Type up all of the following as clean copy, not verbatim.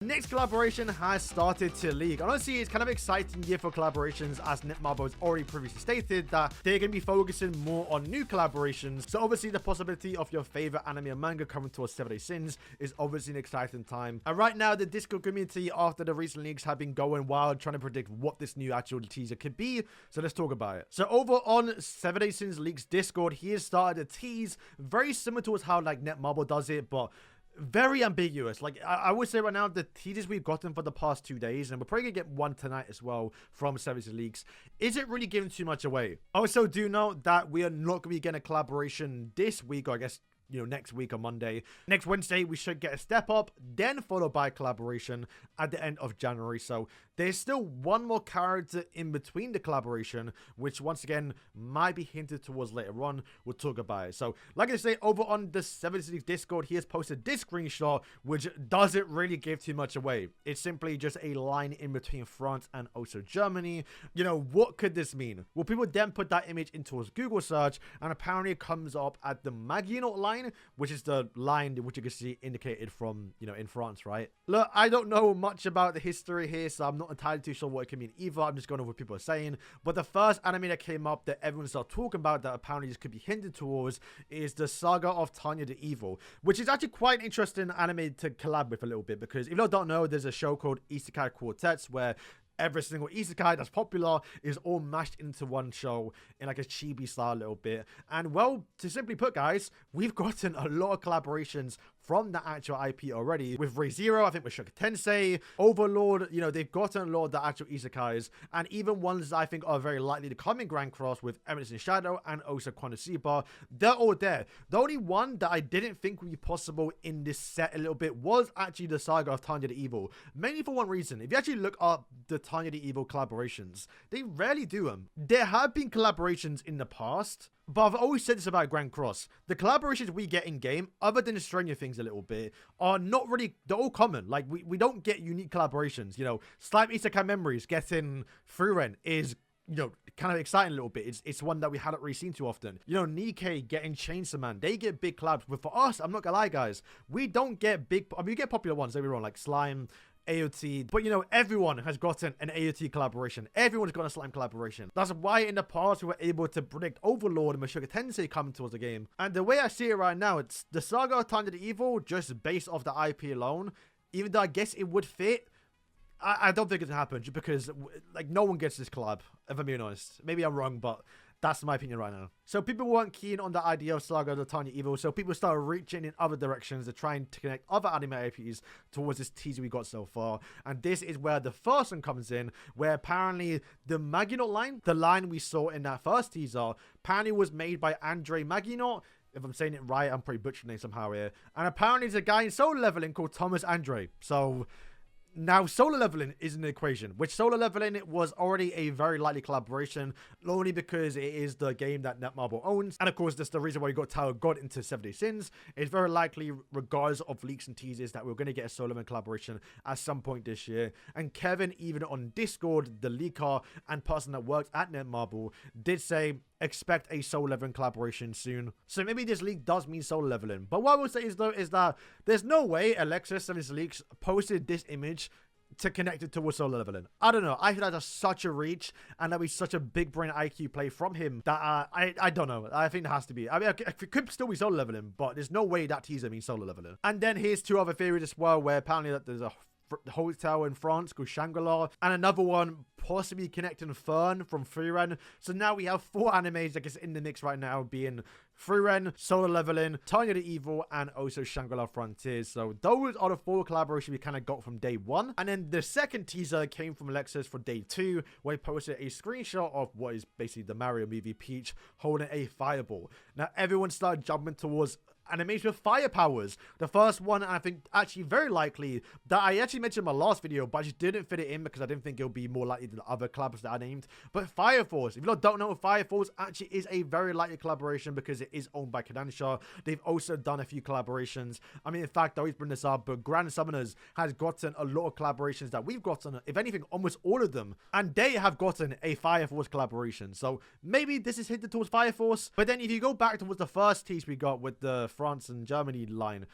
Next collaboration has started to leak. Honestly, it's kind of exciting year for collaborations, as Netmarble has already previously stated that they're going to be focusing more on new collaborations. So obviously the possibility of your favorite anime or manga coming towards 7 Day Sins is obviously an exciting time. And right now, the Discord community after the recent leaks have been going wild trying to predict what this new actual teaser could be. So let's talk about it. So over on 7 Day Sins Leaks Discord, he has started a tease very similar to how like Netmarble does it, but very ambiguous. Like I would say right now, the teasers we've gotten for the past 2 days, and we're probably gonna get one tonight as well from Services Leaks, isn't really giving too much away. Also, do note that we are not gonna be getting a collaboration this week, or I guess, you know, next week on Monday. Next Wednesday, we should get a step up, then followed by collaboration at the end of January. So there's still one more character in between the collaboration, which once again might be hinted towards later on. We'll talk about it. So like I say, over on the 76 Discord, he has posted this screenshot, which doesn't really give too much away. It's simply just a line in between France and also Germany. You know, what could this mean? Well, people then put that image into a Google search, and apparently it comes up at the Maginot line, which is the line which you can see indicated from, you know, in France, right? Look, I don't know much about the history here, so I'm not entirely too sure what it can mean either. I'm just going over what people are saying. But the first anime that came up that everyone started talking about that apparently this could be hinted towards is the Saga of Tanya the Evil, which is actually quite an interesting anime to collab with a little bit, because if you don't know, there's a show called Isekai Quartets where every single isekai that's popular is all mashed into one show in like a chibi style a little bit. And well, to simply put, guys, we've gotten a lot of collaborations from the actual IP already. With Re:Zero, I think with Mushoku Tensei, Overlord, you know, they've gotten a lot of the actual isekais, and even ones that I think are very likely to come in Grand Cross with Eminence in Shadow and also Konosuba, they're all there. The only one that I didn't think would be possible in this set a little bit was actually the Saga of Tanya the Evil, mainly for one reason. If you actually look up the Tanya the Evil collaborations, they rarely do them. There have been collaborations in the past, but I've always said this about Grand Cross. The collaborations we get in game, other than the Stranger Things a little bit, are not really, they're all common. Like, we don't get unique collaborations. You know, Slime Isekai Memories getting Fruren is, you know, kind of exciting a little bit. It's one that we hadn't really seen too often. You know, Nikkei getting Chainsaw Man, they get big collabs. But for us, I'm not gonna lie, guys, we don't get big, I mean, we get popular ones, don't get me wrong, like Slime, AOT, but you know, everyone has gotten an AOT collaboration. Everyone's got a Slime collaboration. That's why in the past we were able to predict Overlord and Mushoku Tensei coming towards the game. And the way I see it right now, it's the Saga of Tanya the Evil, just based off the IP alone. Even though I guess it would fit, I don't think it's gonna happen, just because like no one gets this collab, if I'm being honest. Maybe I'm wrong, but that's my opinion right now. So people weren't keen on the idea of Saga of the Tanya Evil, so people started reaching in other directions to try and connect other anime IPs towards this teaser we got so far. And this is where the first one comes in, where apparently the Maginot line, the line we saw in that first teaser, apparently was made by Andre Maginot. If I'm saying it right, I'm probably butchering it somehow here. And apparently there's a guy in Solo Leveling called Thomas Andre. So now, Solo Leveling is an equation, which Solo Leveling was already a very likely collaboration, not only because it is the game that Netmarble owns, and of course, that's the reason why we got Tower God into 7 Day Sins. It's very likely, regardless of leaks and teasers, that we're going to get a Solo Leveling collaboration at some point this year. And Kevin, even on Discord, the leaker and person that works at Netmarble, did say, expect a Solo Leveling collaboration soon. So maybe this leak does mean Solo Leveling. But what I would say is, though, is that there's no way Alexis and his leaks posted this image to connect it towards Solo Leveling. I don't know. I feel that's such a reach, and that'd be such a big brain IQ play from him that I don't know. I think there has to be. I mean, it could still be Solo Leveling, but there's no way that teaser means Solo Leveling. And then here's two other theories as well, where apparently that there's a hotel in France called Shangri-La, and another one possibly connecting Fern from Frieren. So now we have 4 animes I guess in the mix right now, being Frieren, Solo Leveling, Tanya the Evil, and also Shangri-La Frontiers. So those are the 4 collaborations we kind of got from day 1. And then the second teaser came from Alexis for day 2, where he posted a screenshot of what is basically the Mario movie Peach holding a fireball. Now everyone started jumping towards animation with fire powers. The first one, I think, actually very likely, that I actually mentioned in my last video, but I just didn't fit it in because I didn't think it would be more likely than the other collabs that I named. But Fire Force, if you don't know, Fire Force actually is a very likely collaboration because it is owned by Kodansha. They've also done a few collaborations. I mean, in fact, I always bring this up, but Grand Summoners has gotten a lot of collaborations that we've gotten, if anything, almost all of them, and they have gotten a Fire Force collaboration. So maybe this is hinted towards Fire Force. But then if you go back towards the first tease we got with the France and Germany line,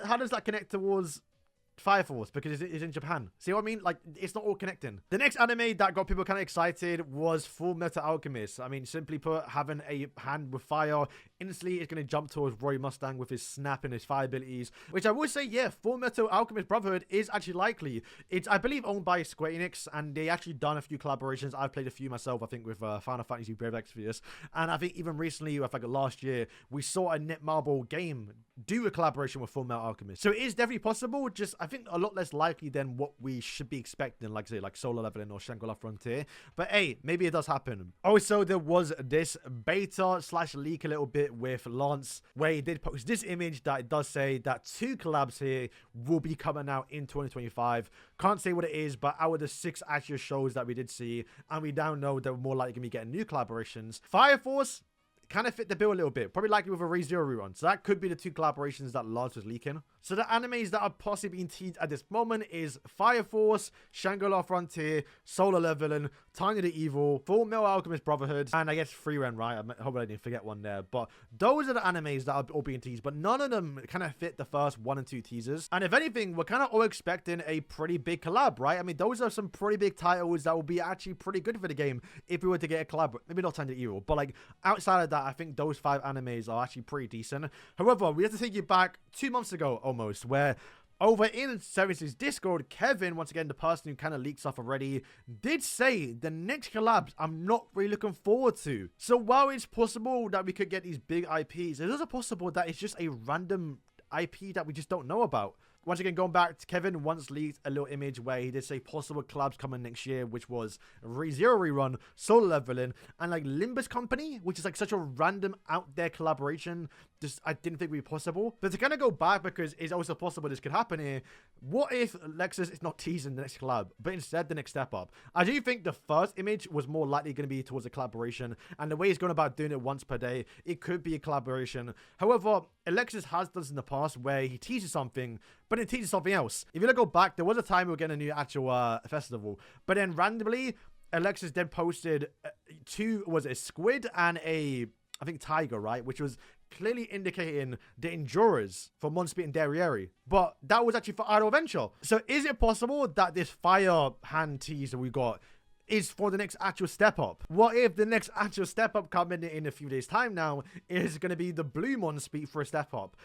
how does that connect towards Fire Force because it's in Japan. See what I mean? Like, it's not all connecting. The next anime that got people kind of excited was Full Metal Alchemist. I mean, simply put, having a hand with fire, instantly it's going to jump towards Roy Mustang with his snap and his fire abilities, which I would say, yeah, Full Metal Alchemist Brotherhood is actually likely. It's, I believe, owned by Square Enix, and they actually done a few collaborations. I've played a few myself, I think, with Final Fantasy Brave Exvius, and I think even recently, I think last year, we saw a Netmarble game do a collaboration with Full Metal Alchemist. So it is definitely possible, just I think a lot less likely than what we should be expecting, like say like Solar Leveling or Shangri-La Frontier. But hey, maybe it does happen. Also, there was this beta / leak a little bit with Lance, where he did post this image that it does say that 2 collabs here will be coming out in 2025. Can't say what it is, but out of the 6 actual shows that we did see, and we now know that we're more likely going to be getting new collaborations. Fire Force kind of fit the bill a little bit, probably likely with a Re:Zero rerun. So that could be the 2 collaborations that Lance was leaking. So the animes that are possibly being teased at this moment is Fire Force, Shangri-La Frontier, Solar Leveling, Tiny the Evil, Full Metal Alchemist Brotherhood, and I guess Free Ren, right? I hope I didn't forget one there. But those are the animes that are all being teased, but none of them kind of fit the first 1 and 2 teasers. And if anything, we're kind of all expecting a pretty big collab, right? I mean, those are some pretty big titles that will be actually pretty good for the game if we were to get a collab. Maybe not Tiny the Evil, but like outside of that, I think those 5 animes are actually pretty decent. However, we have to take you back 2 months ago almost, where over in Services Discord, Kevin, once again, the person who kind of leaked stuff already, did say the next collabs I'm not really looking forward to. So while it's possible that we could get these big IPs, it is also possible that it's just a random IP that we just don't know about. Once again, going back to Kevin once leaked a little image where he did say possible collabs coming next year, which was Re:Zero rerun, Solar Leveling, and like Limbus Company, which is like such a random out there collaboration. Just I didn't think would be possible. But to kind of go back, because it's also possible this could happen here, what if Lexus is not teasing the next collab, but instead the next step up? I do think the first image was more likely going to be towards a collaboration, and the way he's going about doing it once per day, it could be a collaboration. However, Alexis has done this in the past where he teases something, but it teases something else. If you look go back, there was a time we were getting a new actual festival, but then randomly, Alexis then posted 2, was it a squid and a, I think, tiger, right? Which was clearly indicating the Endurers for Monspeed and Derriere. But that was actually for Idle Adventure. So is it possible that this fire hand teaser we got is for the next actual step up? What if the next actual step up coming in a few days time now is going to be the blue Monspeed for a step up?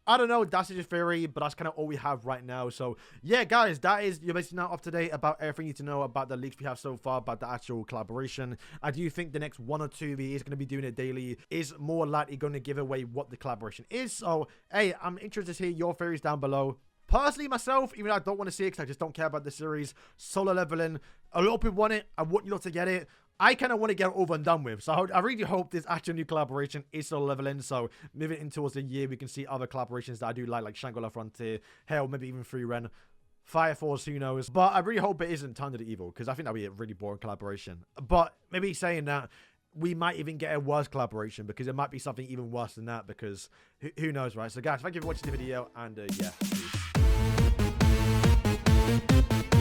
I don't know, that's just a theory, but that's kind of all we have right now. So yeah, guys, that is, you're basically now up to date about everything you need to know about the leaks we have so far about the actual collaboration. I do think the next 1 or 2 he is going to be doing it daily is more likely going to give away what the collaboration is. So hey, I'm interested to hear your theories down below. Personally, myself, even though I don't want to see it because I just don't care about the series, Solar Leveling, a lot of people want it. I want you lot to get it. I kind of want to get it over and done with. So I really hope this actual new collaboration is Solar Leveling. So moving in towards the year, we can see other collaborations that I do like Shangri-La Frontier, hell, maybe even Free Ren, Fire Force, who knows. But I really hope it isn't Tiny the Evil, because I think that would be a really boring collaboration. But maybe saying that, we might even get a worse collaboration, because it might be something even worse than that, because who knows, right? So guys, thank you for watching the video, and yeah, peace.